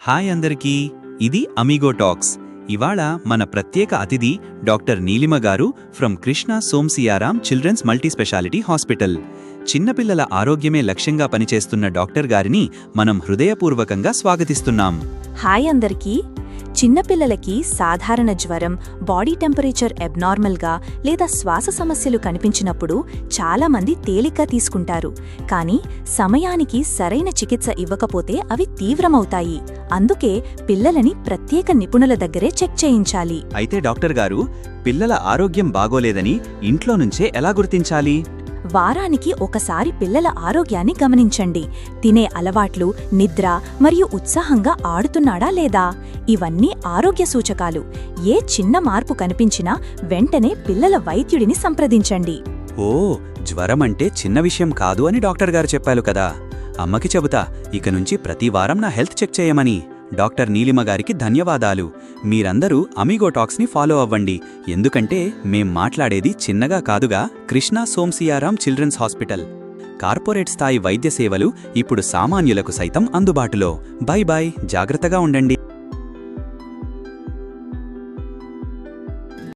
Hi అందరికీ, ఇది amigo talks. ఇవాళ మన ప్రత్యేక అతిథి డాక్టర్ నీలిమ గారు from Krishna Somsiyaram children's multi speciality hospital. చిన్నపిల్లల ఆరోగ్యమే లక్ష్యంగా పనిచేస్తున్న డాక్టర్ గారిని మనం హృదయపూర్వకంగా స్వాగతిస్తున్నాం. హాయ్ అందరికీ. చిన్నపిల్లలకి సాధారణ జ్వరం, బాడీ టెంపరేచర్ అబ్నార్మల్గా లేదా శ్వాస సమస్యలు కనిపించినప్పుడు చాలామంది తేలిగ్గా తీసుకుంటారు. కానీ సమయానికి సరైన చికిత్స ఇవ్వకపోతే అవి తీవ్రమవుతాయి. అందుకే పిల్లలని ప్రత్యేక నిపుణుల దగ్గరే చెక్ చేయించాలి. అయితే డాక్టర్ గారు, పిల్లల ఆరోగ్యం బాగోలేదని ఇంట్లో నుంచే ఎలా గుర్తించాలి? వారానికి ఒకసారి పిల్లల ఆరోగ్యాన్ని గమనించండి. తినే అలవాట్లు, నిద్ర మరియు ఉత్సాహంగా ఆడుతున్నాడా లేదా, ఇవన్నీ ఆరోగ్య సూచకాలు. ఏ చిన్న మార్పు కనిపించినా వెంటనే పిల్లల వైద్యుడిని సంప్రదించండి. ఓ, జ్వరమంటే చిన్న విషయం కాదు అని డాక్టర్ గారు చెప్పారు కదా. అమ్మకి చెబుతా, ఇక నుంచి ప్రతి వారం నా హెల్త్ చెక్ చేయమని. డాక్టర్ నీలిమ గారికి ధన్యవాదాలు. మీరందరూ అమిగో టాక్స్ని ఫాలో అవ్వండి, ఎందుకంటే మేం మాట్లాడేది చిన్నగా కాదుగా. Krishna Somsiyaram children's hospital. Corporate స్థాయి వైద్య సేవలు ఇప్పుడు సామాన్యులకు సైతం అందుబాటులో. బై బాయ్, జాగ్రత్తగా ఉండండి.